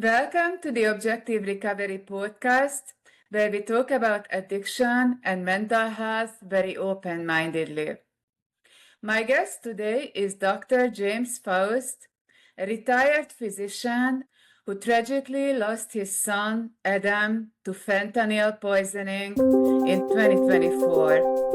Welcome to the Objective Recovery Podcast, where we talk about addiction and mental health very open mindedly. My guest today is Dr. James Faust, a retired physician who tragically lost his son, Adam, to fentanyl poisoning in 2024.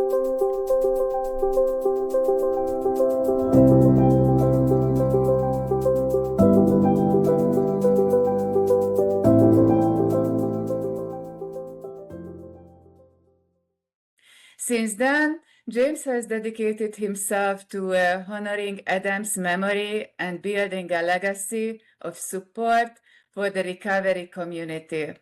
Since then, James has dedicated himself to honoring Adam's memory and building a legacy of support for the recovery community.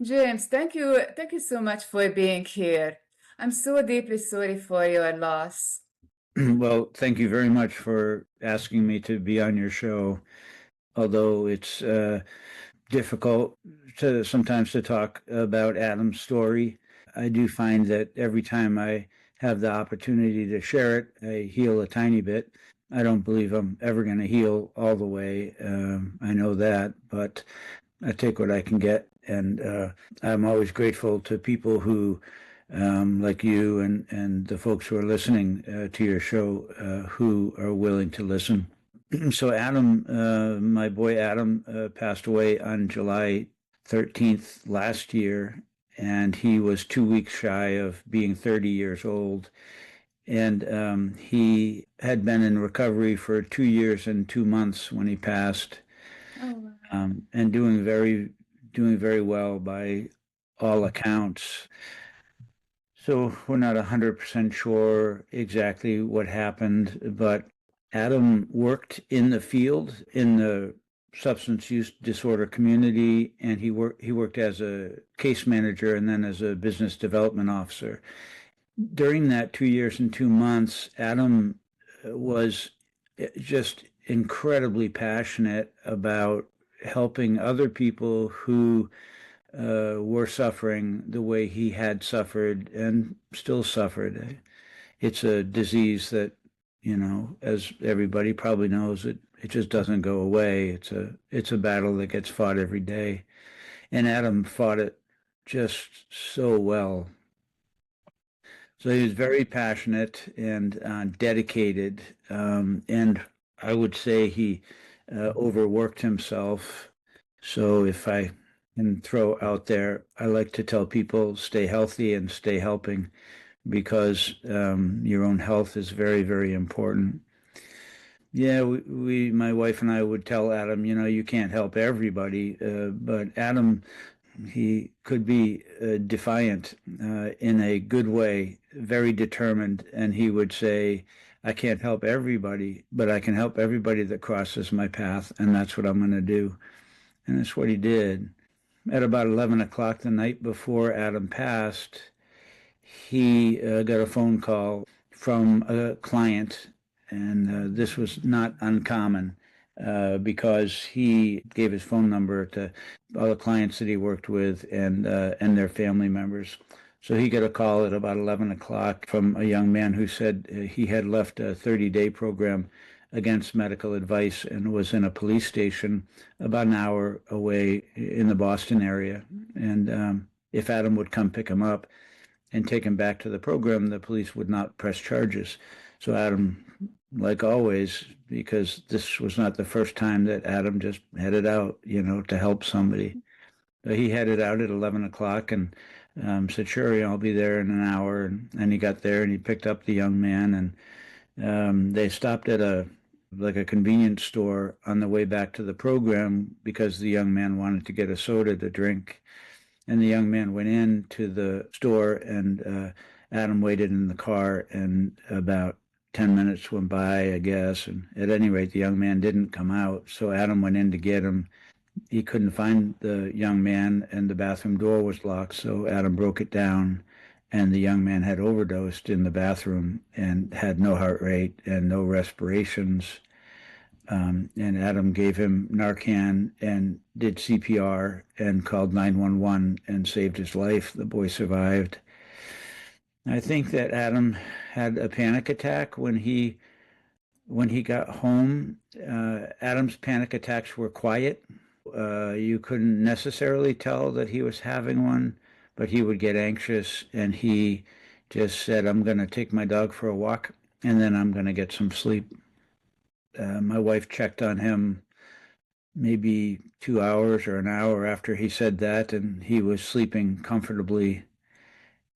James, thank you so much for being here. I'm so deeply sorry for your loss. Well, thank you very much for asking me to be on your show. Although it's difficult to sometimes to talk about Adam's story, I do find that every time I have the opportunity to share it, I heal a tiny bit. I don't believe I'm ever going to heal all the way. I know that, but I take what I can get, and I'm always grateful to people who like you and the folks who are listening to your show who are willing to listen. So Adam, my boy Adam, passed away on July 13th last year, and he was 2 weeks shy of being 30 years old. And he had been in recovery for 2 years and 2 months when he passed, and doing very well by all accounts. So we're not 100% sure exactly what happened, but Adam worked in the field in the substance use disorder community, and he worked as a case manager and then as a business development officer. During that 2 years and 2 months, Adam was just incredibly passionate about helping other people who were suffering the way he had suffered and still suffered. It's a disease that, as everybody probably knows, it just doesn't go away. It's a battle that gets fought every day. And Adam fought it just so well. So he was very passionate and dedicated. And I would say he overworked himself. So if I and throw out there, I like to tell people stay healthy and stay helping, because your own health is very, very important. Yeah, my wife and I would tell Adam, you can't help everybody, but Adam, he could be defiant in a good way, very determined, and he would say, I can't help everybody, but I can help everybody that crosses my path, and that's what I'm going to do. And that's what he did. At about 11 o'clock the night before Adam passed, he got a phone call from a client, and this was not uncommon because he gave his phone number to all the clients that he worked with and their family members. So he got a call at about 11 o'clock from a young man who said he had left a 30-day program against medical advice and was in a police station about an hour away in the Boston area. And if Adam would come pick him up and take him back to the program, the police would not press charges. So Adam, like always, because this was not the first time that Adam just headed out, to help somebody. He headed out at 11 o'clock and said, sure, I'll be there in an hour. And he got there and he picked up the young man, and they stopped at a convenience store on the way back to the program because the young man wanted to get a soda to drink. And the young man went into the store, and Adam waited in the car, and about 10 minutes went by, I guess. And at any rate, the young man didn't come out. So Adam went in to get him. He couldn't find the young man, and the bathroom door was locked. So Adam broke it down, and the young man had overdosed in the bathroom and had no heart rate and no respirations. And Adam gave him Narcan and did CPR and called 911 and saved his life. The boy survived. I think that Adam had a panic attack when he got home. Adam's panic attacks were quiet. You couldn't necessarily tell that he was having one, but he would get anxious and he just said, I'm going to take my dog for a walk and then I'm going to get some sleep. My wife checked on him maybe 2 hours or an hour after he said that, and he was sleeping comfortably.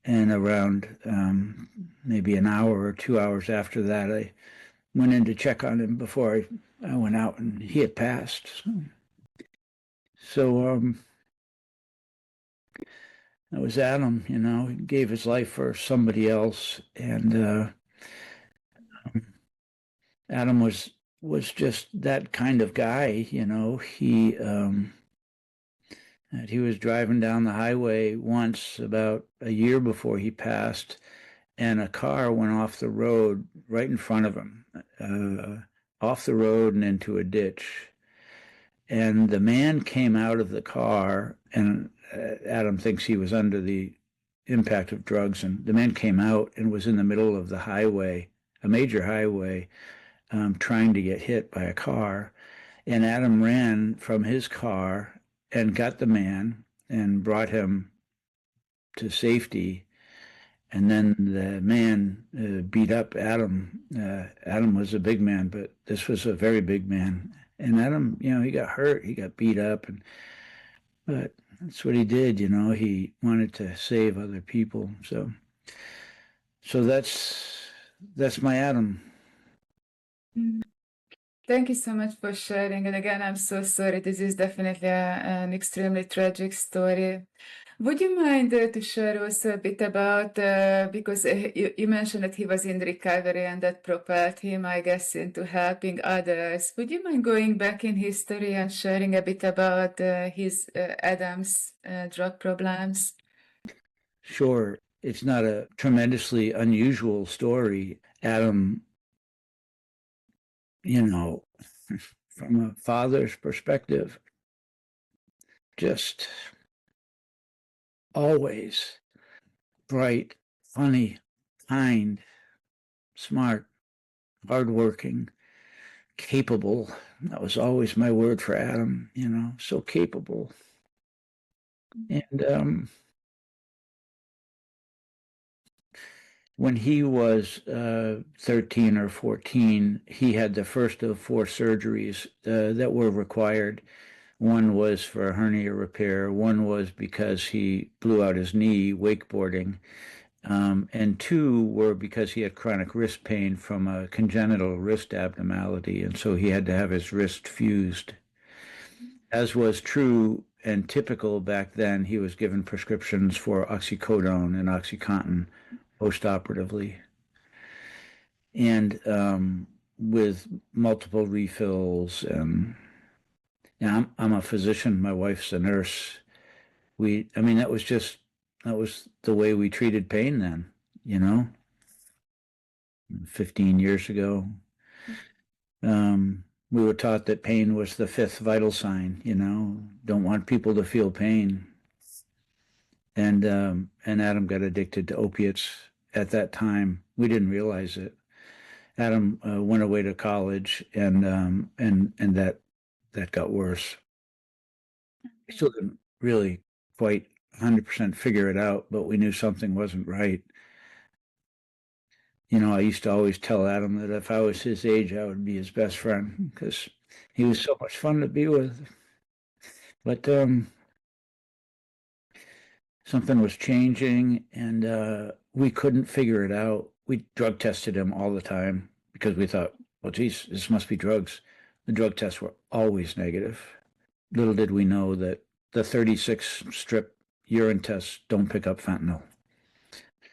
And around maybe an hour or 2 hours after that, I went in to check on him before I went out, and he had passed. So that was Adam. He gave his life for somebody else, and Adam was just that kind of guy. He was driving down the highway once about a year before he passed, and a car went off the road right in front of him, off the road and into a ditch. And the man came out of the car, and Adam thinks he was under the impact of drugs. And the man came out and was in the middle of the highway, a major highway, trying to get hit by a car. And Adam ran from his car and got the man and brought him to safety. And then the man beat up Adam. Adam was a big man, but this was a very big man. And Adam, he got hurt. He got beat up, but that's what he did. He wanted to save other people. So that's my Adam. Thank you so much for sharing. And again, I'm so sorry. This is definitely an extremely tragic story. Would you mind to share also a bit about, because you mentioned that he was in recovery and that propelled him, I guess, into helping others. Would you mind going back in history and sharing a bit about his Adam's drug problems? Sure, it's not a tremendously unusual story. Adam, from a father's perspective, just always bright, funny, kind, smart, hardworking, capable. That was always my word for Adam, so capable. And when he was 13 or 14, he had the first of 4 surgeries that were required. One was for a hernia repair. One was because he blew out his knee wakeboarding. And 2 were because he had chronic wrist pain from a congenital wrist abnormality. And so he had to have his wrist fused. As was true and typical back then, he was given prescriptions for oxycodone and OxyContin postoperatively. And with multiple refills. I'm a physician. My wife's a nurse. That was the way we treated pain then, 15 years ago. We were taught that pain was the 5th vital sign, don't want people to feel pain. And Adam got addicted to opiates at that time. We didn't realize it. Adam went away to college, and that got worse. We still didn't really quite 100% figure it out, but we knew something wasn't right. I used to always tell Adam that if I was his age, I would be his best friend because he was so much fun to be with. But something was changing, and we couldn't figure it out. We drug tested him all the time because we thought, well, geez, this must be drugs. The drug tests were always negative. Little did we know that the 36 strip urine tests don't pick up fentanyl.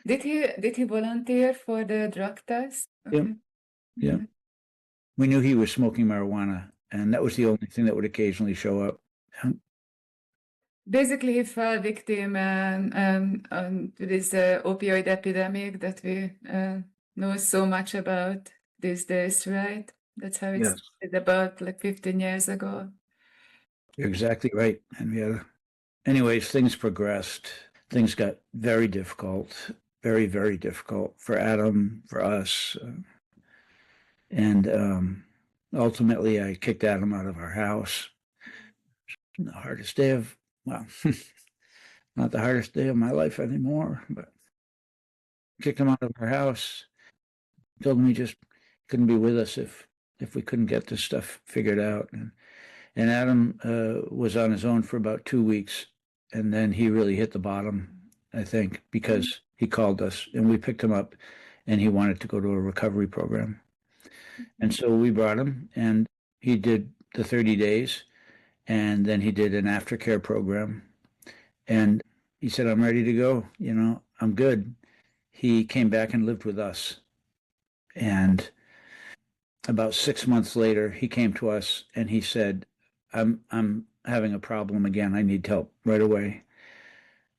Did he volunteer for the drug test? Okay. Yeah. We knew he was smoking marijuana, and that was the only thing that would occasionally show up. Basically, he fell victim to this opioid epidemic that we know so much about these days, right? That's how it started about like 15 years ago. You're exactly right, Henrietta. Anyways, things progressed. Things got very difficult, very, very difficult for Adam, for us. And ultimately, I kicked Adam out of our house. The hardest day of, well, not the hardest day of my life anymore, but kicked him out of our house, told him he just couldn't be with us if we couldn't get this stuff figured out. And Adam was on his own for about 2 weeks, and then he really hit the bottom, I think, because he called us and we picked him up, and he wanted to go to a recovery program. And so we brought him, and he did the 30 days, and then he did an aftercare program. And he said, I'm ready to go. I'm good. He came back and lived with us. And about 6 months later, he came to us and he said, I'm having a problem again. I need help right away.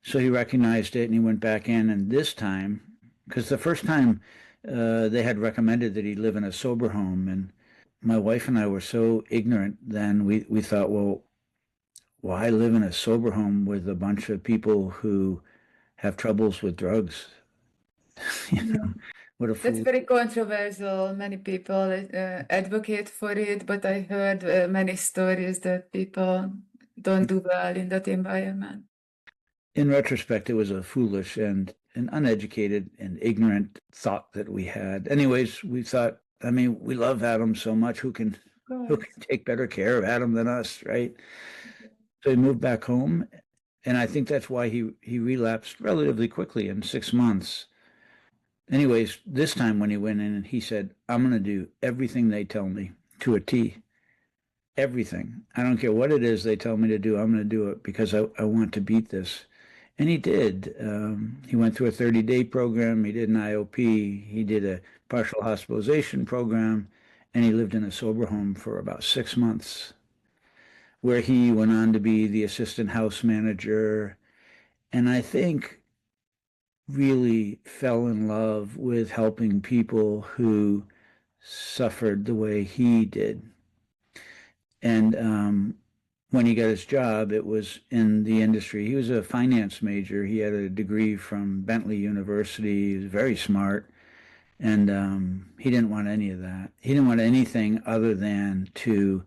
So he recognized it and he went back in. And this time, because the first time they had recommended that he live in a sober home, and my wife and I were so ignorant then, we thought, well, why live in a sober home with a bunch of people who have troubles with drugs? Yeah. What a That's fool. very controversial. Many people advocate for it, but I heard many stories that people don't do well in that environment. In retrospect, it was a foolish and an uneducated and ignorant thought that we had. Anyways, we thought, I mean, we love Adam so much. Who can take better care of Adam than us, right? So he moved back home, and I think that's why he relapsed relatively quickly in 6 months. Anyways, this time when he went in, he said, I'm going to do everything they tell me to a T. Everything. I don't care what it is they tell me to do. I'm going to do it because I want to beat this. And he did. He went through a 30-day program. He did an IOP. He did a partial hospitalization program. And he lived in a sober home for about 6 months, where he went on to be the assistant house manager. And I think really fell in love with helping people who suffered the way he did. And when he got his job, it was in the industry. He was a finance major. He had a degree from Bentley University. He was very smart. And he didn't want any of that. He didn't want anything other than to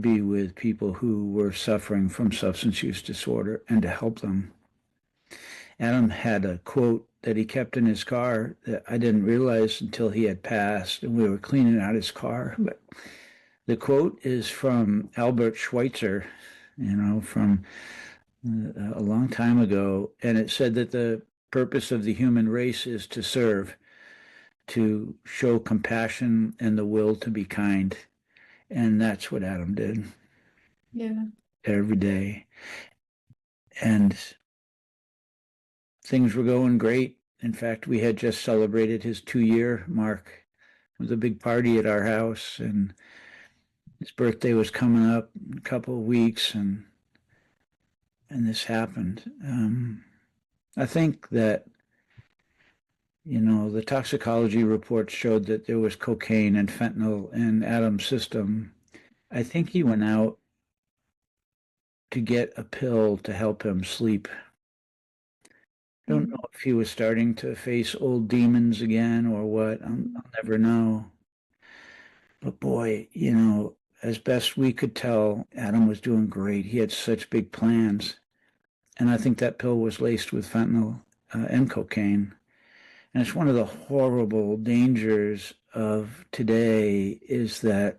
be with people who were suffering from substance use disorder and to help them. Adam had a quote that he kept in his car that I didn't realize until he had passed, and we were cleaning out his car. But the quote is from Albert Schweitzer, from a long time ago, and it said that the purpose of the human race is to serve, to show compassion and the will to be kind. And that's what Adam did. Yeah. Every day. And things were going great. In fact, we had just celebrated his 2-year mark with a big party at our house, and his birthday was coming up in a couple of weeks, and this happened. I think that, the toxicology report showed that there was cocaine and fentanyl in Adam's system. I think he went out to get a pill to help him sleep. Don't know if he was starting to face old demons again or what. I'll never know. But boy, as best we could tell, Adam was doing great. He had such big plans. And I think that pill was laced with fentanyl and cocaine. And it's one of the horrible dangers of today is that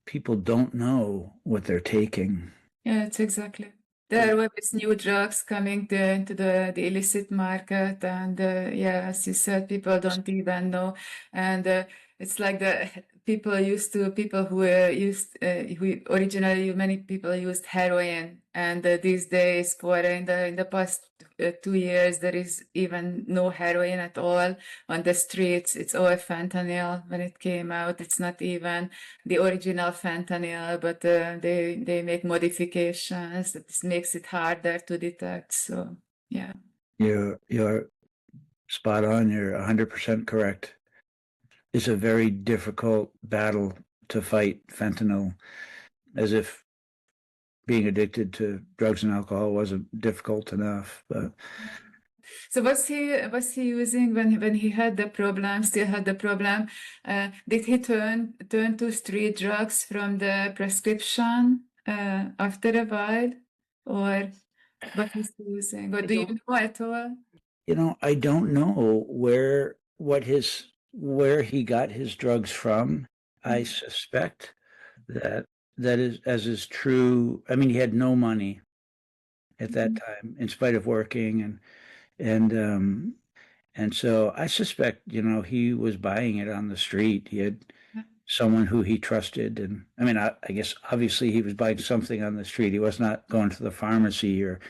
people don't know what they're taking. Yeah, it's exactly. There were these new drugs coming into the illicit market, and yeah, as you said, people don't even know. And it's like the people who who originally many people used heroin, and these days, in the past 2 years, there is even no heroin at all on the streets. It's all fentanyl. When it came out, it's not even the original fentanyl, but they make modifications that makes it harder to detect. So yeah, You're spot on. You're 100% correct. It's a very difficult battle to fight fentanyl, as if being addicted to drugs and alcohol wasn't difficult enough. But so was he using when he had the problem, still had the problem? Did he turn to street drugs from the prescription? after a while, or what he's using, or I do you don't, know at all? I don't know where he got his drugs from. I Mm, suspect that that is as is true. I mean, he had no money at that mm, time, in spite of working and and so I suspect, he was buying it on the street. He had someone who he trusted, and I mean, I guess obviously he was buying something on the street. He was not going to the pharmacy, or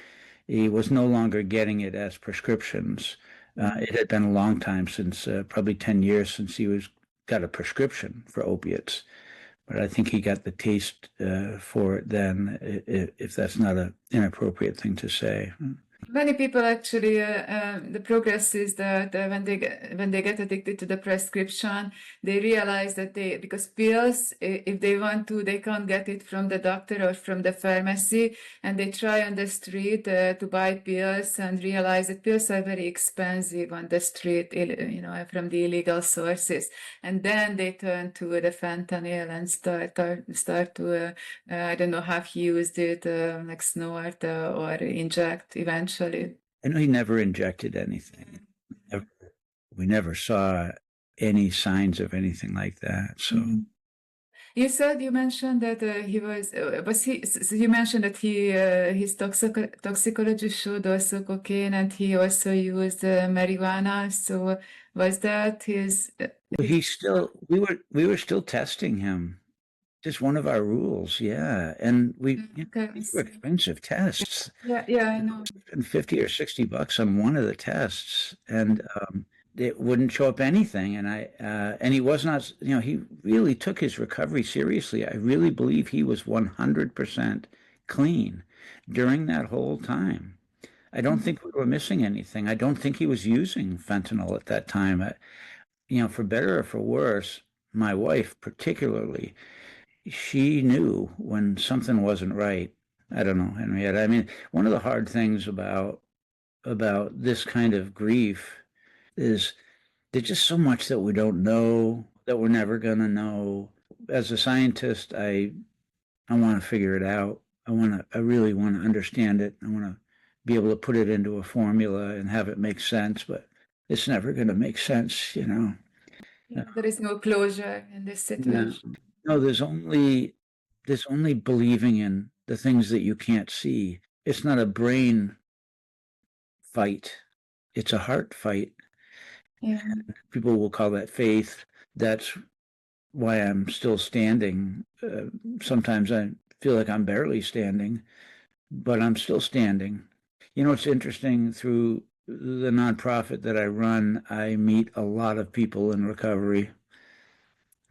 he was no longer getting it as prescriptions. mm. It had been a long time since, probably 10 years since he was got a prescription for opiates. But I think he got the taste for it then, if that's not an inappropriate thing to say. Many people actually, the progress is that when they get addicted to the prescription, they realize that because pills, if they want to, they can't get it from the doctor or from the pharmacy, and they try on the street to buy pills and realize that pills are very expensive on the street, from the illegal sources, and then they turn to the fentanyl and start to I don't know how he used it, like snort or inject eventually. I know he never injected anything. Never- We never saw any signs of anything like that. So Mhm. You mentioned that he was he, so you mentioned that his toxicology showed also cocaine and he also used marijuana. So was that his he still, we were still testing him. Just one of our rules, yeah. And okay, I these were see. expensive tests. Yeah, yeah, I know. And 50 or $60 on one of the tests, and it wouldn't show up anything. And he was not, he really took his recovery seriously. I really believe he was 100% clean during that whole time. I don't Mhm. think we were missing anything. I don't think he was using fentanyl at that time. For better or for worse, my wife particularly, she knew when something wasn't right. I don't know, Henrietta. I mean, one of the hard things about this kind of grief is there's just so much that we don't know, that we're never gonna know. As a scientist, I want to figure it out. I really want to understand it. I want to be able to put it into a formula and have it make sense, but it's never going to make sense. Yeah, there is no closure in this No, situation. no, there's only believing in the things that you can't see. It's not a brain fight. It's a heart fight. Yeah. People will call that faith. That's why I'm still standing. Sometimes I feel like I'm barely standing, but I'm still standing. It's interesting, through the nonprofit that I run, I meet a lot of people in recovery,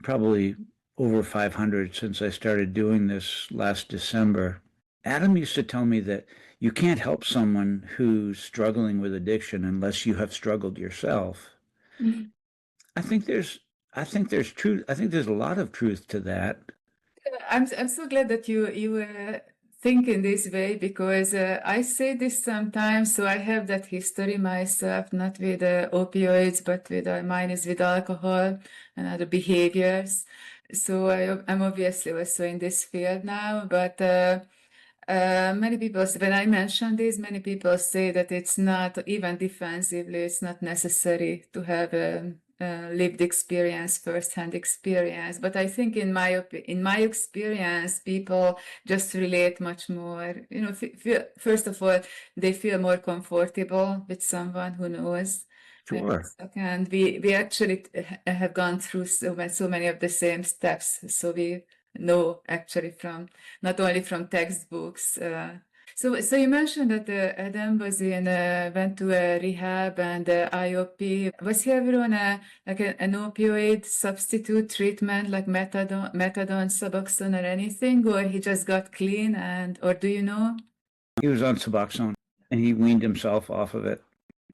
probably over 500 since I started doing this last December. Adam used to tell me that you can't help someone who's struggling with addiction unless you have struggled yourself. Mhm. I think there's I think there's truth. I think there's a lot of truth to that. I'm so glad that you think in this way because I say this sometimes. So I have that history myself, not with opioids, but with mine is with alcohol and other behaviors. So I'm obviously also in this field now, but many people, when I mention this, many people say that it's not even defensively, it's not necessary to have a lived experience, first-hand experience. But I think in my experience, people just relate much more. First of all, they feel more comfortable with someone who knows. And Sure. second, we actually have gone through so many of the same steps, so we know actually from not only from textbooks. So you mentioned that Adam went to a rehab and IOP. Was he ever on an opioid substitute treatment like methadone, Suboxone, or anything, or he just got clean? Or do you know? He was on Suboxone and he weaned himself off of it.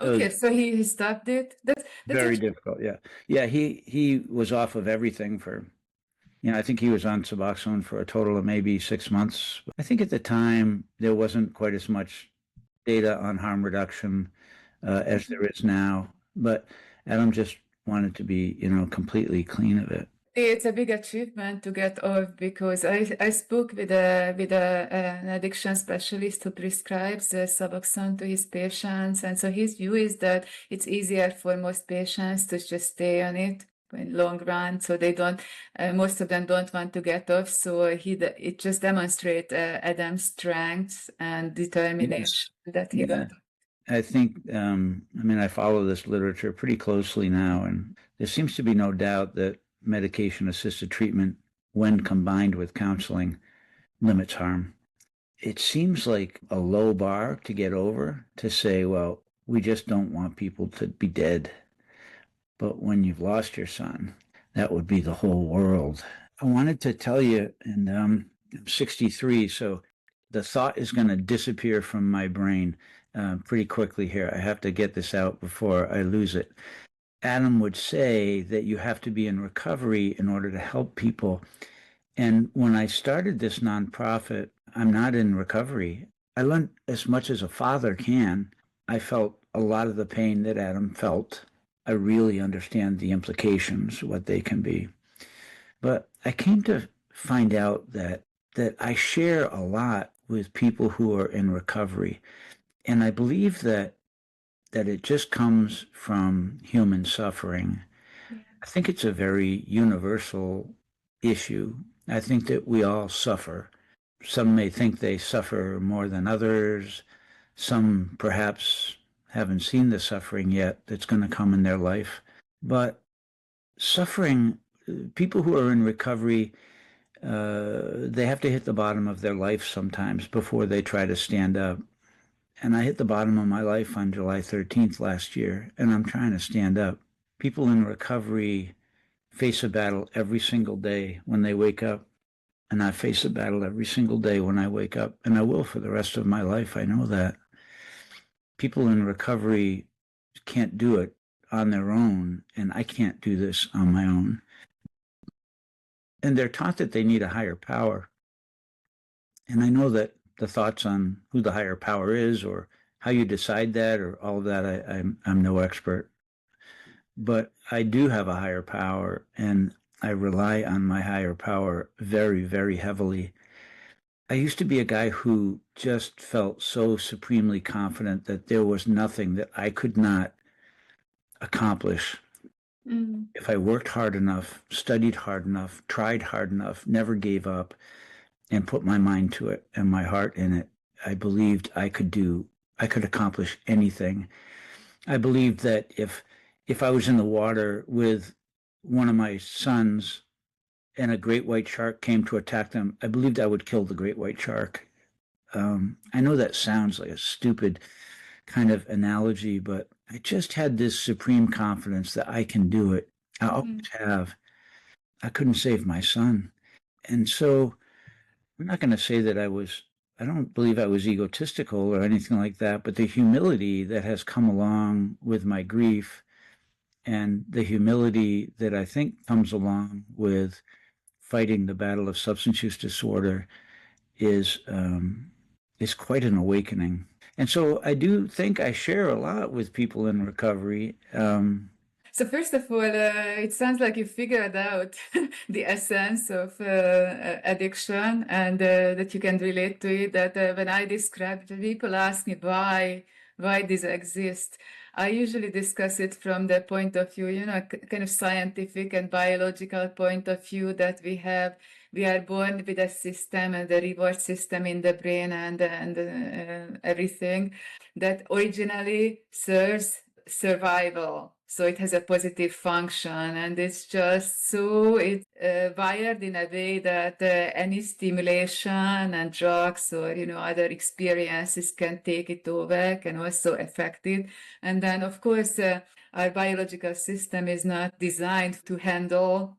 It was Okay, so he stopped it. That's very actually. difficult. Yeah. Yeah. He was off of everything for, I think he was on Suboxone for a total of maybe 6 months. I think at the time there wasn't quite as much data on harm reduction as there is now, but Adam just wanted to be, completely clean of it. It's a big achievement to get off because I spoke with an addiction specialist who prescribes Suboxone to his patients, and so his view is that it's easier for most patients to just stay on it in long run, so they don't. Most of them don't want to get off, so it just demonstrates Adam's strength and determination that he Yeah. got. I think, I mean, I follow this literature pretty closely now, and there seems to be no doubt that medication assisted treatment, when combined with counseling, limits harm. It seems like a low bar to get over to say, well, we just don't want people to be dead. But when you've lost your son, that would be the whole world. I wanted to tell you, and I'm 63, so the thought is going to disappear from my brain pretty quickly here. I have to get this out before I lose it. Adam would say that you have to be in recovery in order to help people. And when I started this nonprofit, I'm not in recovery. I learned as much as a father can. I felt a lot of the pain that Adam felt. I really understand the implications, what they can be. But I came to find out that I share a lot with people who are in recovery. And I believe that it just comes from human suffering. Yeah. I think it's a very universal issue. I think that we all suffer. Some may think they suffer more than others. Some perhaps haven't seen the suffering yet that's going to come in their life. But suffering, people who are in recovery, they have to hit the bottom of their life sometimes before they try to stand up. And I hit the bottom of my life on July 13th last year, and I'm trying to stand up. People in recovery face a battle every single day when they wake up. And I face a battle every single day when I wake up, and I will for the rest of my life. I know that. People in recovery can't do it on their own, and I can't do this on my own. And they're taught that they need a higher power. And I know that the thoughts on who the higher power is or how you decide that or all of that, I'm no expert. But I do have a higher power, and I rely on my higher power very, very heavily. I used to be a guy who just felt so supremely confident that there was nothing that I could not accomplish if I worked hard enough, studied hard enough, tried hard enough, never gave up, and put my mind to it and my heart in it. I believed I could accomplish anything. I believed that if I was in the water with one of my sons and a great white shark came to attack them, I believed I would kill the great white shark. I know that sounds like a stupid kind of analogy, but I just had this supreme confidence that I can do it. I always have. I couldn't save my son. And so I'm not going to say that I don't believe I was egotistical or anything like that, but the humility that has come along with my grief and the humility that I think comes along with fighting the battle of substance use disorder is quite an awakening. And so I do think I share a lot with people in recovery. So first of all, it sounds like you figured out the essence of addiction and that you can relate to it. That when I describe, people ask me why this exists. I usually discuss it from the point of view, kind of scientific and biological point of view that we are born with a system and a reward system in the brain and everything that originally serves survival. So it has a positive function, and it's just so it's wired in a way that any stimulation and drugs or other experiences can take it over, can also affect it. And then of course our biological system is not designed to handle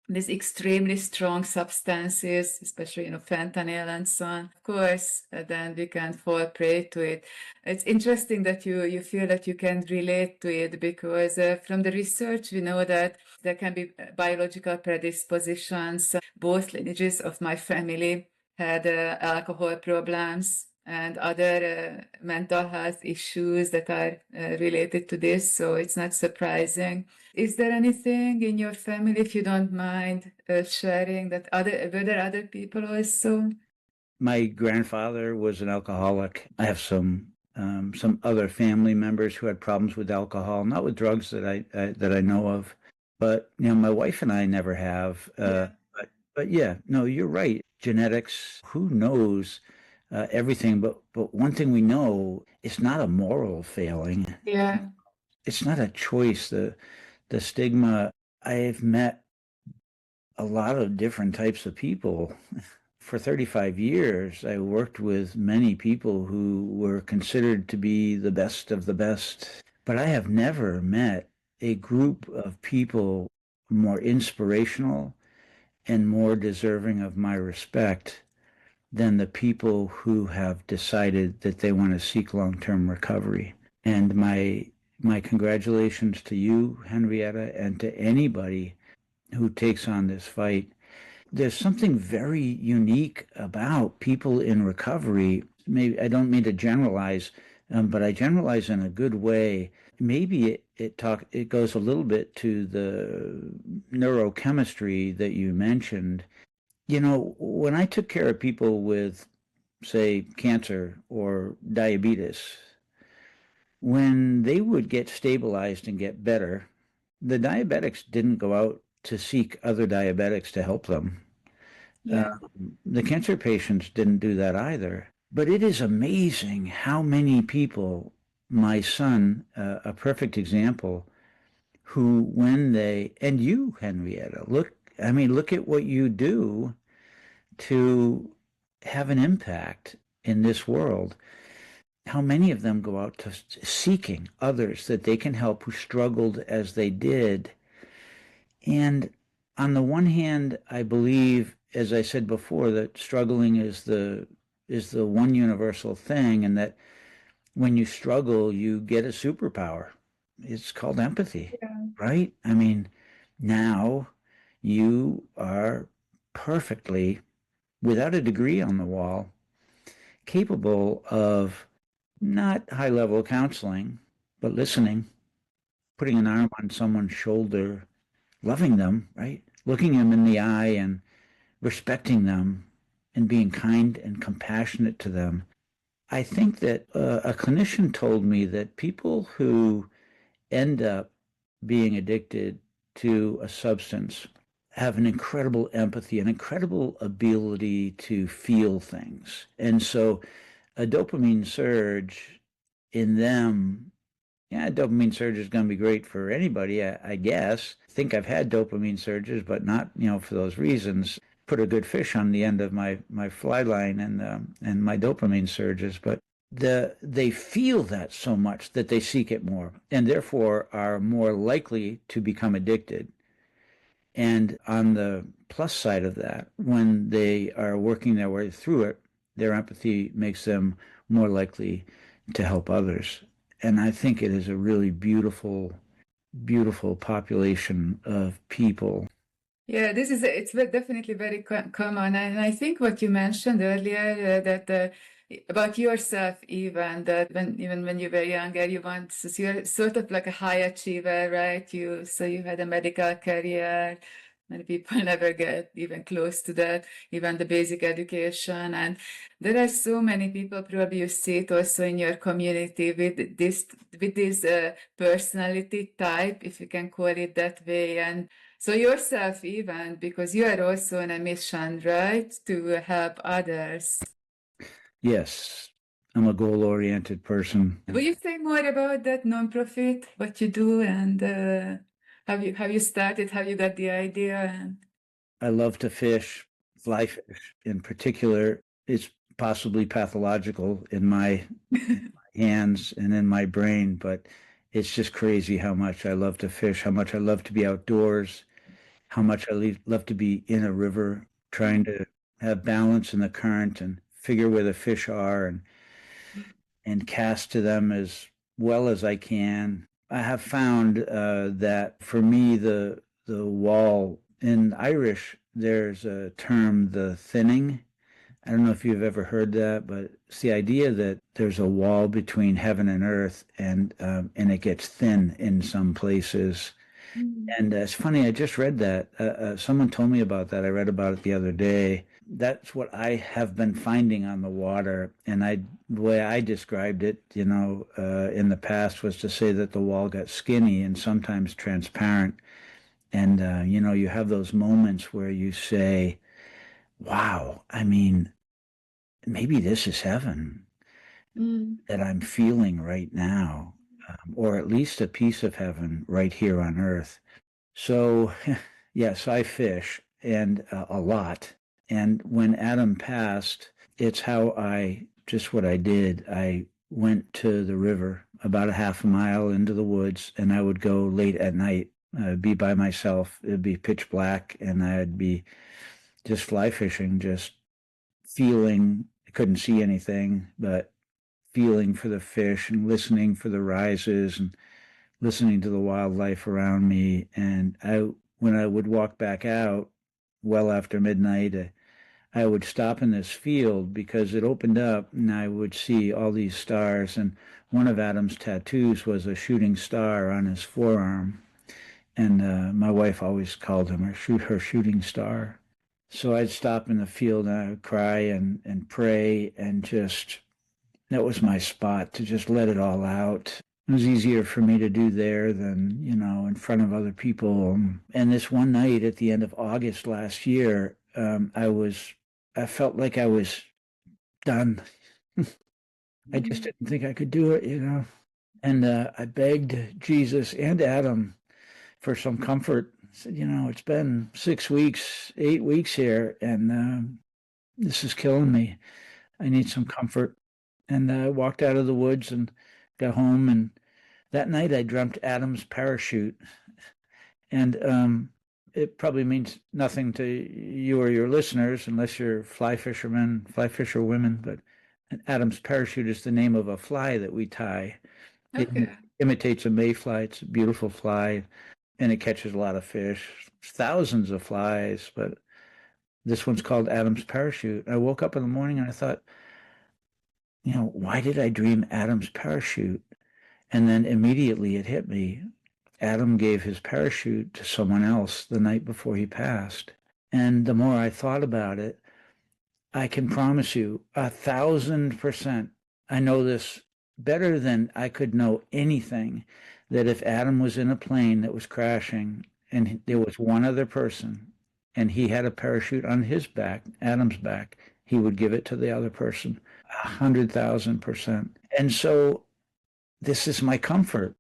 these extremely strong substances, especially fentanyl and so on. Of course, then we can fall prey to it. It's interesting that you feel that you can relate to it because from the research we know that there can be biological predispositions. Both lineages of my family had alcohol problems. and other mental health issues that are related to this, so it's not surprising. Is there anything in your family, if you don't mind sharing, that were there other people also? My grandfather was an alcoholic. I have some other family members who had problems with alcohol, not with drugs that I know of, but my wife and I never have. Yeah. But yeah, no, you're right. Genetics, who knows everything? But one thing we know, it's not a moral failing. Yeah. It's not a choice. The stigma. I've met a lot of different types of people. For 35 years, I worked with many people who were considered to be the best of the best, but I have never met a group of people more inspirational and more deserving of my respect than the people who have decided that they want to seek long-term recovery. And my congratulations to you, Henrietta, and to anybody who takes on this fight. There's something very unique about people in recovery. Maybe I don't mean to generalize, but I generalize in a good way. Maybe it goes a little bit to the neurochemistry that you mentioned. When I took care of people with, say, cancer or diabetes, when they would get stabilized and get better, the diabetics didn't go out to seek other diabetics to help them. Yeah. The cancer patients didn't do that either. But it is amazing how many people, my son, a perfect example, who when and you, Henrietta, look at what you do to have an impact in this world. How many of them go out to seeking others that they can help who struggled as they did. And on the one hand, I believe, as I said before, that struggling is the one universal thing, and that when you struggle, you get a superpower. It's called empathy, Yeah. right? I mean, now you are perfectly, without a degree on the wall, capable of not high level counseling, but listening, putting an arm on someone's shoulder, loving them, right? Looking them in the eye and respecting them and being kind and compassionate to them. I think that a clinician told me that people who end up being addicted to a substance have an incredible empathy, an incredible ability to feel things. And so a dopamine surge in them, yeah, dopamine surge is going to be great for anybody, I guess. I think I've had dopamine surges, but not, for those reasons. Put a good fish on the end of my fly line and my dopamine surges, but they feel that so much that they seek it more and therefore are more likely to become addicted. And on the plus side of that, when they are working their way through it, their empathy makes them more likely to help others. And I think it is a really beautiful, beautiful population of people. Yeah, it's definitely very common, and I think what you mentioned earlier that about yourself, even that even when you were younger, so you're sort of like a high achiever, right? You had a medical career. Many people never get even close to that, even the basic education, and there are so many people. Probably you see it also in your community with this personality type, if you can call it that way, and so yourself even, because you are also on a mission, right, to help others. Yes, I'm a goal-oriented person. Will you say more about that nonprofit, what you do, and have you started, have you got the idea? And I love to fish, fly fish in particular. It's possibly pathological in my hands and in my brain, but it's just crazy how much I love to fish, how much I love to be outdoors, how much love to be in a river, trying to have balance in the current and figure where the fish are and cast to them as well as I can. I have found that for me, the wall in Irish, there's a term, the thinning. I don't know if you've ever heard that, but it's the idea that there's a wall between heaven and earth, and it gets thin in some places. Mm. And it's funny, I just read that. Someone told me about that. I read about it the other day. That's what I have been finding on the water. And the way I described it, in the past was to say that the wall got skinny and sometimes transparent. And, you have those moments where you say, wow, I mean, maybe this is heaven Mm. that I'm feeling right now, or at least a piece of heaven right here on earth. So, yes, I fish and a lot. And when Adam passed, it's how just what I did. I went to the river about a half a mile into the woods, and I would go late at night, be by myself. It'd be pitch black, and I'd be just fly fishing, just feeling. I couldn't see anything, but feeling for the fish and listening for the rises and listening to the wildlife around me. And when I would walk back out well after midnight, I would stop in this field because it opened up and I would see all these stars. And one of Adam's tattoos was a shooting star on his forearm. And my wife always called him her shooting star. So I'd stop in the field and I would cry and pray and just that was my spot to just let it all out. It was easier for me to do there than, in front of other people. And this one night at the end of August last year, I felt like I was done. I just Mm. didn't think I could do it. And I begged Jesus and Adam for some comfort. I said, it's been 6 weeks, 8 weeks here, and this is killing me. I need some comfort. And I walked out of the woods and got home. And that night I dreamt Adam's parachute. And it probably means nothing to you or your listeners unless you're fly fishermen, fly fisher women. But Adam's parachute is the name of a fly that we tie. It Okay. imitates a mayfly. It's a beautiful fly and it catches a lot of fish, thousands of flies. But this one's called Adam's parachute. I woke up in the morning and I thought, why did I dream Adam's parachute? And then immediately it hit me. Adam gave his parachute to someone else the night before he passed. And the more I thought about it, I can promise you 1,000%, I know this better than I could know anything, that if Adam was in a plane that was crashing and there was one other person and he had a parachute on his back, Adam's back, he would give it to the other person 100,000%. And so this is my comfort.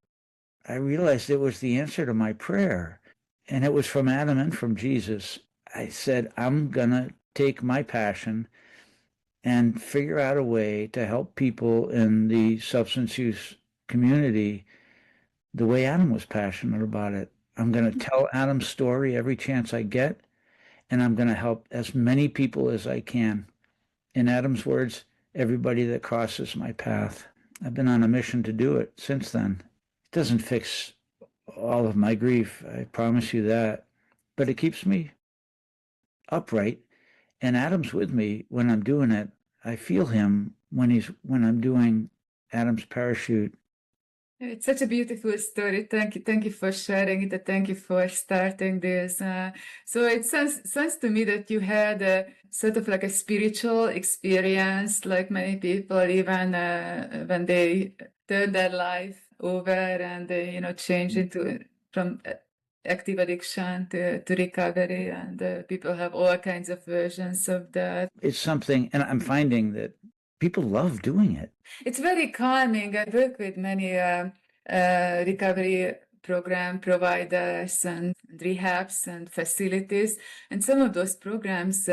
I realized it was the answer to my prayer, and it was from Adam and from Jesus. I said, I'm going to take my passion and figure out a way to help people in the substance use community the way Adam was passionate about it. I'm going to tell Adam's story every chance I get, and I'm going to help as many people as I can. In Adam's words, everybody that crosses my path. I've been on a mission to do it since then. It doesn't fix all of my grief, I promise you that, but it keeps me upright. And Adam's with me when I'm doing it. I feel him when I'm doing Adam's parachute. It's such a beautiful story. Thank you for sharing it. And thank you for starting this. So it sounds to me that you had a sort of like a spiritual experience, like many people, even when they turn their life over and they, change into from active addiction to recovery, and people have all kinds of versions of that. It's something, and I'm finding that people love doing it. It's very calming. I work with many recovery program providers and rehabs and facilities, and some of those programs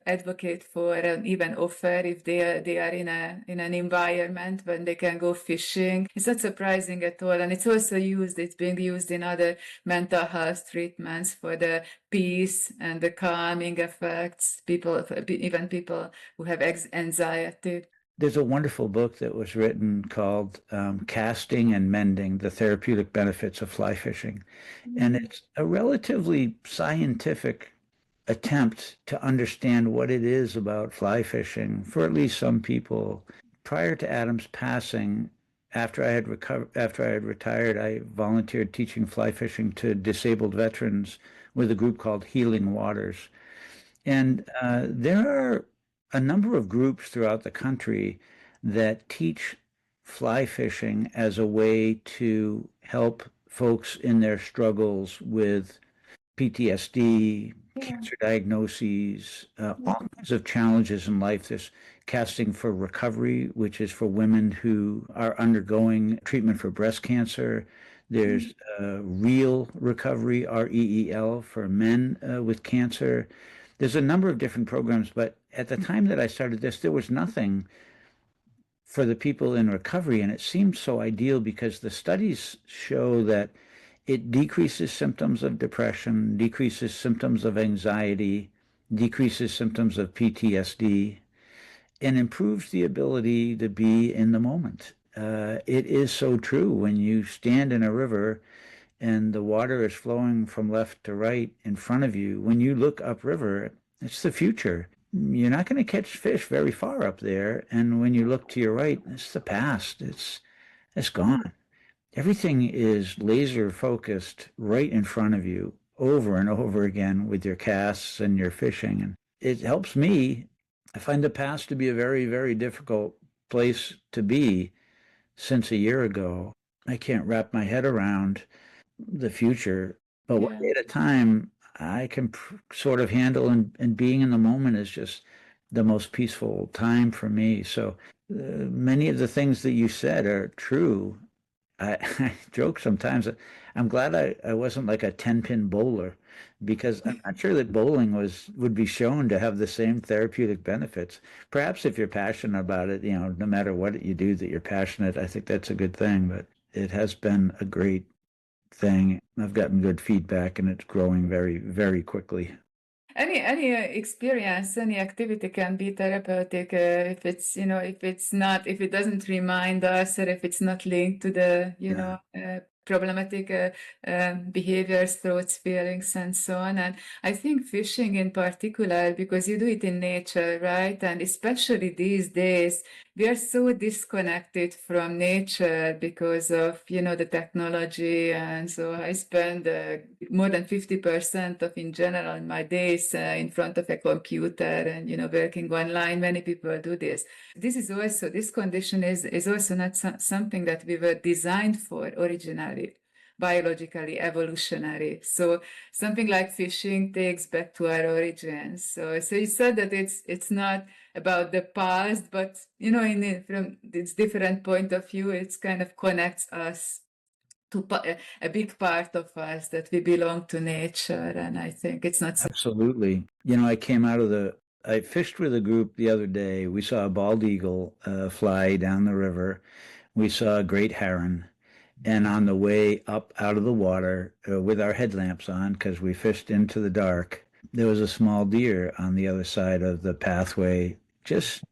advocate for and even offer if they are in an environment when they can go fishing. It's not surprising at all, and it's also used. It's being used in other mental health treatments for the peace and the calming effects. Even people who have anxiety. There's a wonderful book that was written called Casting and Mending the Therapeutic Benefits of Fly Fishing. And Mm. it's a relatively scientific attempt to understand what it is about fly fishing for at least some people. Prior to Adam's passing, after I had retired, I volunteered teaching fly fishing to disabled veterans with a group called Healing Waters. And there are a number of groups throughout the country that teach fly fishing as a way to help folks in their struggles with PTSD, Yeah. cancer diagnoses, all kinds of challenges in life. There's casting for recovery, which is for women who are undergoing treatment for breast cancer. There's real recovery, REEL, for men with cancer. There's a number of different programs, but at the time that I started this, there was nothing for the people in recovery. And it seemed so ideal because the studies show that it decreases symptoms of depression, decreases symptoms of anxiety, decreases symptoms of PTSD, and improves the ability to be in the moment. It is so true when you stand in a river and the water is flowing from left to right in front of you. When you look upriver, it's the future. You're not going to catch fish very far up there. And when you look to your right, it's the past. It's gone. Everything is laser focused right in front of you over and over again with your casts and your fishing. And it helps me. I find the past to be a very, very difficult place to be since a year ago. I can't wrap my head around the future, but one Yeah. day at a time, I can sort of handle, and being in the moment is just the most peaceful time for me. So many of the things that you said are true. I joke sometimes that I'm glad I wasn't like a 10-pin bowler because I'm not sure that bowling would be shown to have the same therapeutic benefits. Perhaps if you're passionate about it, no matter what you do that you're passionate, I think that's a good thing, but it has been a great thing. I've gotten good feedback and it's growing very, very quickly. Any experience, any activity can be therapeutic if it's if it doesn't remind us, or if it's not linked to the Yeah, problematic behaviors, thoughts, feelings, and so on. And I think fishing in particular, because you do it in nature, right? And especially these days, we are so disconnected from nature because of the technology. And so I spend more than 50% of in general in my days in front of a computer and working online. Many people do this. This condition is also not something that we were designed for originally, biologically, evolutionary. So something like fishing takes back to our origins. So you said that it's not about the past, but from its different point of view, it's kind of connects us to a big part of us, that we belong to nature. And I think it's not so. absolutely. I fished with a group the other day. We saw a bald eagle fly down the river. We saw a great heron. And on the way up out of the water with our headlamps on, because we fished into the dark, there was a small deer on the other side of the pathway, just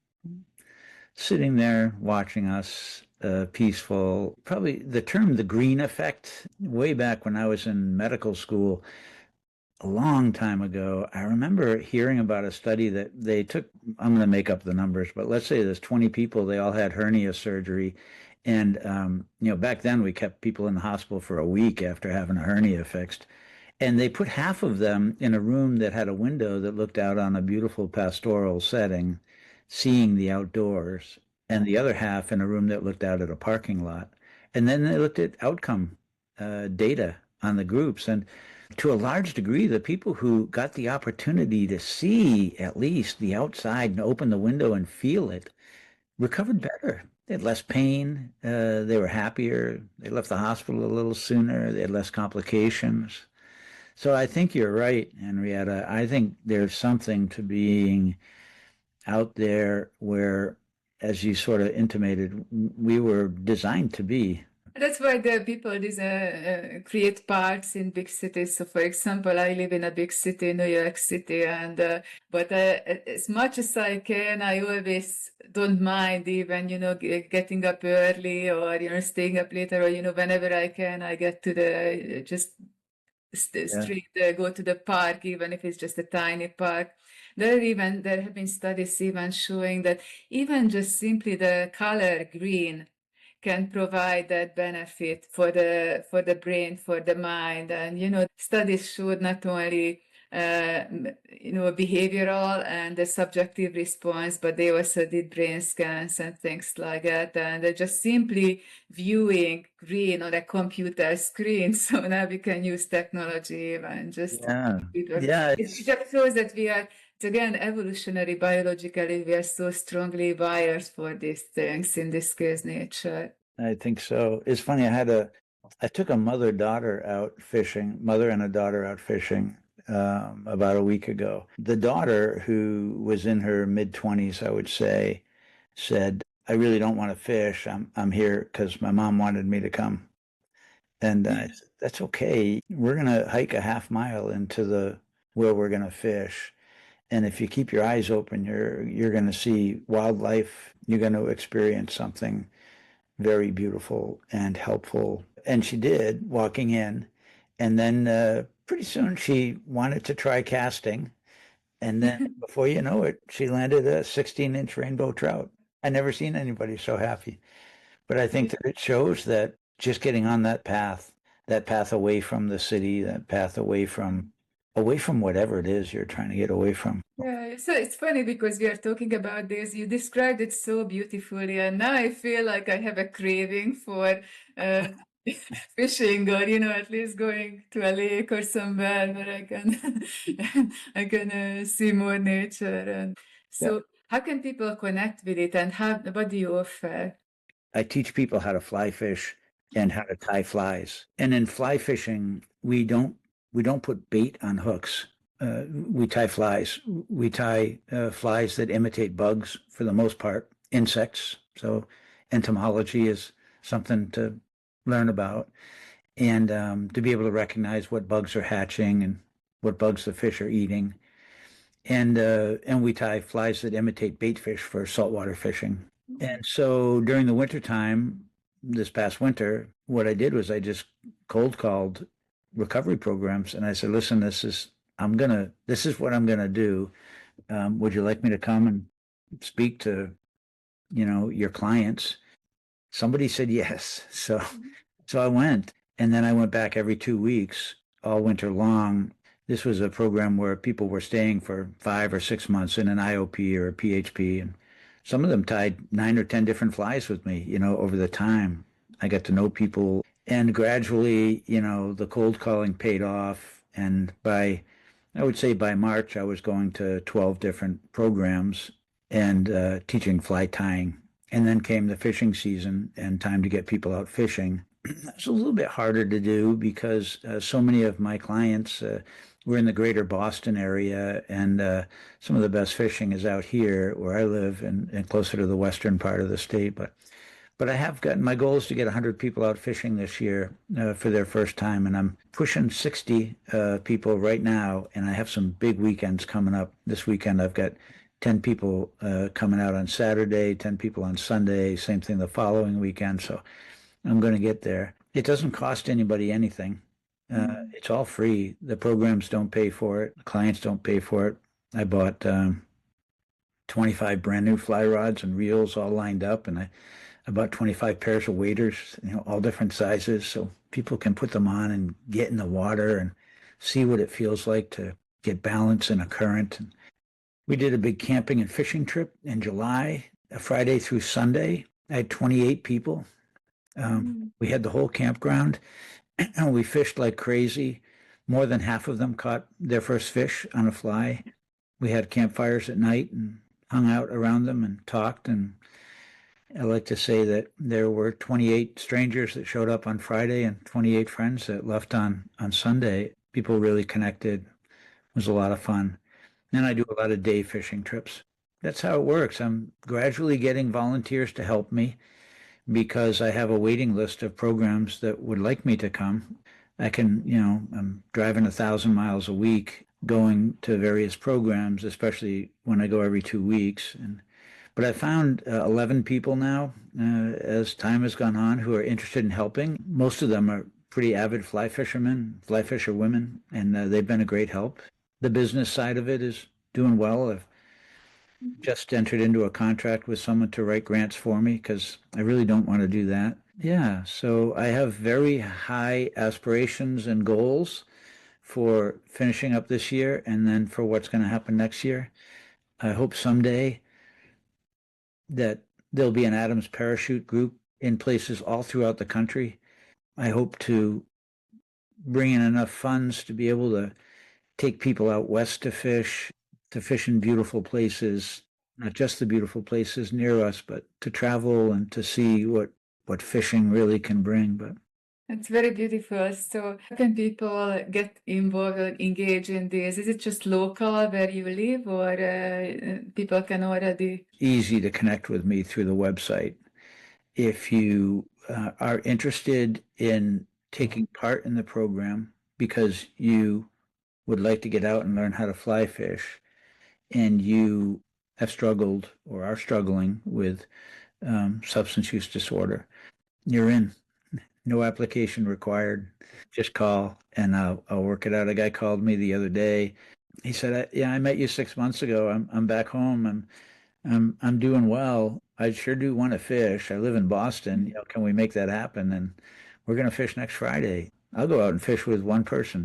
sitting there watching us, peaceful. Probably the term the green effect, way back when I was in medical school, a long time ago, I remember hearing about a study that they took, I'm going to make up the numbers, but let's say there's 20 people, they all had hernia surgery. And, back then we kept people in the hospital for a week after having a hernia fixed. And they put half of them in a room that had a window that looked out on a beautiful pastoral setting, seeing the outdoors, and the other half in a room that looked out at a parking lot. And then they looked at outcome data on the groups. And to a large degree, the people who got the opportunity to see at least the outside and open the window and feel it recovered better. They had less pain. They were happier. They left the hospital a little sooner. They had less complications. So I think you're right, Henrietta. I think there's something to being out there where, as you sort of intimated, we were designed to be. That's why the people create parks in big cities. So, for example, I live in a big city, New York City, and but as much as I can, I always don't mind even getting up early, or staying up later, or whenever I can, I get to the just Yeah. street, go to the park, even if it's just a tiny park. There have been studies even showing that even just simply the color green can provide that benefit for the brain, for the mind. And studies showed not only behavioral and the subjective response, but they also did brain scans and things like that. And they're just simply viewing green on a computer screen. So now we can use technology and just Yeah. it Yeah. it just shows that it's again evolutionary biologically, we are so strongly wired for these things, in this case, nature. I think so. It's funny. I took a mother-daughter out fishing, mother and a daughter out fishing about a week ago. The daughter, who was in her mid-20s, I would say, said, "I really don't want to fish. I'm here because my mom wanted me to come." And I said, "That's okay. We're gonna hike a half mile into the where we're gonna fish. And if you keep your eyes open, you're gonna see wildlife. You're gonna experience something very beautiful and helpful." And she did, walking in. And then pretty soon she wanted to try casting. And then before you know it, she landed a 16-inch rainbow trout. I never seen anybody so happy. But I think that it shows that just getting on that path away from the city, that path away from whatever it is you're trying to get away from. Yeah, so it's funny because we are talking about this. You described it so beautifully, and now I feel like I have a craving for uh, fishing, or at least going to a lake or somewhere where I can I can see more nature. And Yeah. so, how can people connect with it, and what do you offer? I teach people how to fly fish and how to tie flies. And in fly fishing, we don't put bait on hooks. We tie flies. We tie flies that imitate bugs for the most part, insects. So entomology is something to learn about, and to be able to recognize what bugs are hatching and what bugs the fish are eating. And we tie flies that imitate bait fish for saltwater fishing. And so during the wintertime, this past winter, what I did was I just cold called recovery programs, and I said, "Listen, this is what I'm gonna do. Would you like me to come and speak to, your clients?" Somebody said yes. So I went, and then I went back every 2 weeks all winter long. This was a program where people were staying for 5 or 6 months in an IOP or a PHP, and some of them tied 9 or 10 different flies with me, over the time. I got to know people, and gradually, the cold calling paid off. And I would say by March, I was going to 12 different programs and teaching fly tying. And then came the fishing season and time to get people out fishing. It's a little bit harder to do because so many of my clients were in the greater Boston area, and some of the best fishing is out here where I live and closer to the western part of the state. But I have gotten, my goal is to get 100 people out fishing this year for their first time, and I'm pushing 60 people right now, and I have some big weekends coming up. This weekend I've got 10 people coming out on Saturday, 10 people on Sunday, same thing the following weekend. So I'm going to get there. It doesn't cost anybody anything. It's all free. The programs don't pay for it. The clients don't pay for it. I bought 25 brand new fly rods and reels all lined up, and I bought 25 pairs of waders, all different sizes, so people can put them on and get in the water and see what it feels like to get balance in a current. And we did a big camping and fishing trip in July, a Friday through Sunday. I had 28 people. We had the whole campground, and we fished like crazy. More than half of them caught their first fish on a fly. We had campfires at night and hung out around them and talked. And I like to say that there were 28 strangers that showed up on Friday and 28 friends that left on Sunday. People really connected. It was a lot of fun. And I do a lot of day fishing trips. That's how it works. I'm gradually getting volunteers to help me because I have a waiting list of programs that would like me to come. I'm driving 1,000 miles a week going to various programs, especially when I go every 2 weeks. But I found 11 people now, as time has gone on, who are interested in helping. Most of them are pretty avid fly fishermen, fly fisher women, and they've been a great help. The business side of it is doing well. I've just entered into a contract with someone to write grants for me because I really don't want to do that. Yeah, so I have very high aspirations and goals for finishing up this year and then for what's going to happen next year. I hope someday that there'll be an Adams parachute group in places all throughout the country. I hope to bring in enough funds to be able to take people out west to fish in beautiful places, not just the beautiful places near us, but to travel and to see what fishing really can bring. But It's very beautiful. So, how can people get involved or engage in this? Is it just local where you live, or people can already? easy to connect with me through the website. If you are interested in taking part in the program because you would like to get out and learn how to fly fish, and you have struggled or are struggling with substance use disorder, you're in. No application required. Just call and I'll work it out. A guy called me the other day. He said, "Yeah, I met you 6 months ago. I'm back home. I'm doing well. I sure do want to fish. I live in Boston. Can we make that happen? And we're gonna fish next Friday. I'll go out and fish with one person.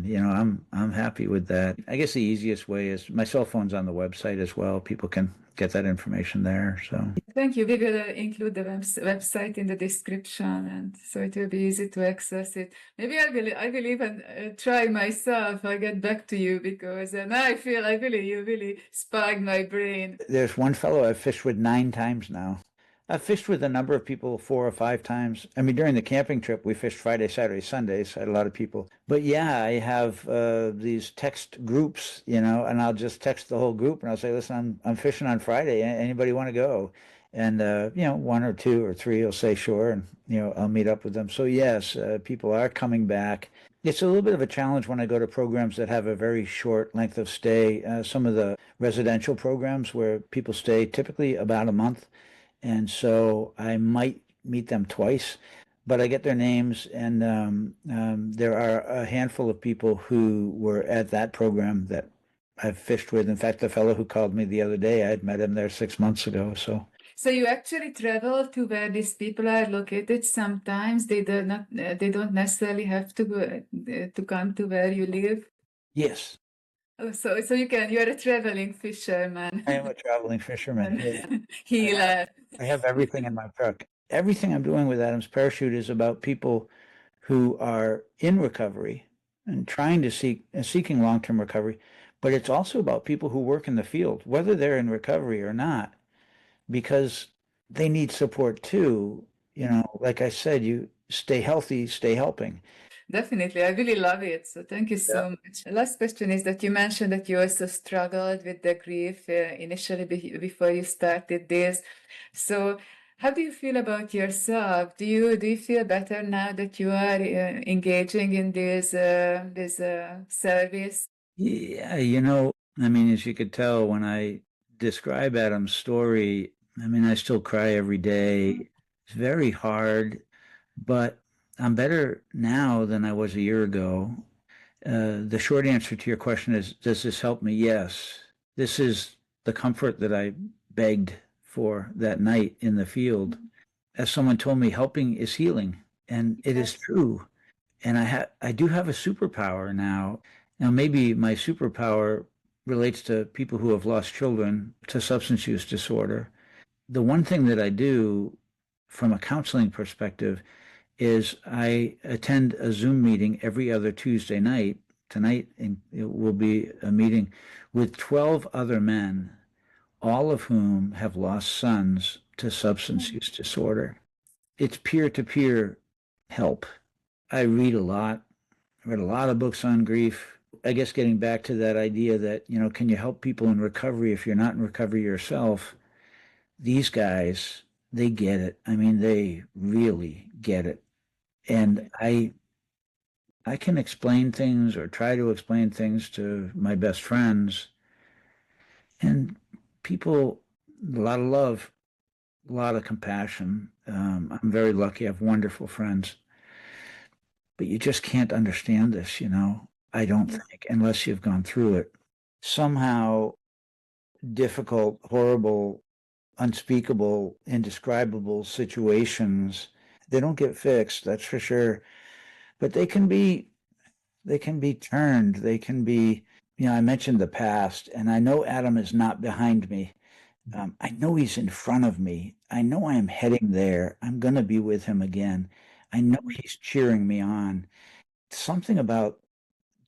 I'm happy with that. I guess the easiest way is my cell phone's on the website as well. People can get that information there. So Thank you. We will include the website in the description, and so it will be easy to access it. Maybe I will even try myself. I'll get back to you because now I feel you really sparked my brain. there's one fellow I've fished with 9 times now. I've fished with a number of people 4 or 5 times. I mean, during the camping trip, we fished Friday, Saturday, Sundays. I had a lot of people. But yeah, I have these text groups, and I'll just text the whole group and I'll say, listen, I'm fishing on Friday. Anybody want to go? And, one or two or three will say sure. And, I'll meet up with them. So yes, people are coming back. It's a little bit of a challenge when I go to programs that have a very short length of stay. Some of the residential programs where people stay typically about a month. And so I might meet them twice, but I get their names, and there are a handful of people who were at that program that I've fished with. In fact, the fellow who called me the other day, I had met him there 6 months ago. So you actually travel to where these people are located. Sometimes they don't necessarily have to go, to come to where you live. Yes, Oh, so you're a traveling fisherman. I am a traveling fisherman. Yeah. Healer. I have everything in my truck. Everything I'm doing with Adam's Parachute is about people who are in recovery and trying to seeking long-term recovery, but it's also about people who work in the field, whether they're in recovery or not, because they need support too. Like I said, you stay healthy, stay helping. Definitely, I really love it. So thank you so much. Last question is that you mentioned that you also struggled with the grief initially before you started this. So how do you feel about yourself? Do you feel better now that you are engaging in this service? Yeah, I mean, as you could tell when I describe Adam's story, I mean, I still cry every day. It's very hard, but I'm better now than I was a year ago. The short answer to your question is, does this help me? Yes. This is the comfort that I begged for that night in the field. As someone told me, helping is healing, and it is Yes. true. And I do have a superpower now. Now, maybe my superpower relates to people who have lost children to substance use disorder. The one thing that I do from a counseling perspective is I attend a Zoom meeting every other Tuesday night. Tonight it will be a meeting with 12 other men, all of whom have lost sons to substance use disorder. It's peer-to-peer help. I read a lot. I read a lot of books on grief. I guess getting back to that idea that, can you help people in recovery if you're not in recovery yourself? These guys, they get it. I mean, they really get it. And I can explain things or try to explain things to my best friends, and people, a lot of love, a lot of compassion. I'm very lucky. I have wonderful friends. but you just can't understand this, I don't think, unless you've gone through it. Somehow difficult, horrible, unspeakable, indescribable situations, they don't get fixed, that's for sure. But they can be turned. They can be, I mentioned the past, and I know Adam is not behind me. I know he's in front of me. I know I am heading there. I'm going to be with him again. I know he's cheering me on. Something about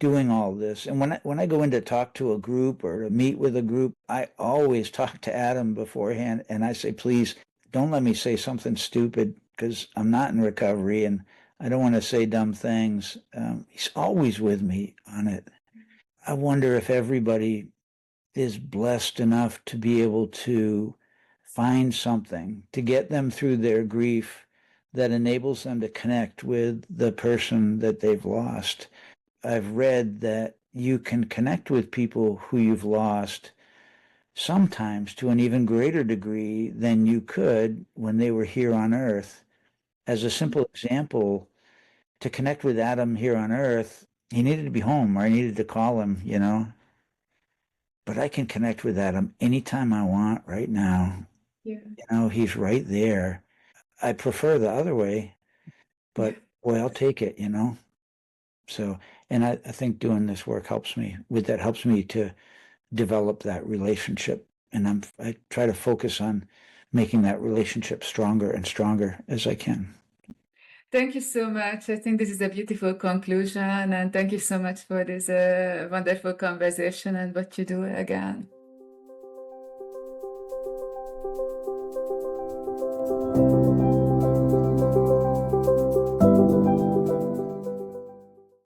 doing all this. And when I go in to talk to a group or to meet with a group, I always talk to Adam beforehand and I say, please don't let me say something stupid because I'm not in recovery and I don't want to say dumb things. He's always with me on it. I wonder if everybody is blessed enough to be able to find something to get them through their grief that enables them to connect with the person that they've lost. I've read that you can connect with people who you've lost sometimes to an even greater degree than you could when they were here on earth. As a simple example, to connect with Adam here on earth, he needed to be home or I needed to call him. But I can connect with Adam anytime I want right now. Yeah. He's right there. I prefer the other way, but boy, I'll take it. So, and I think doing this work helps me with that, helps me to develop that relationship. And I try to focus on making that relationship stronger and stronger as I can. Thank you so much. I think this is a beautiful conclusion, and thank you so much for this wonderful conversation and what you do again.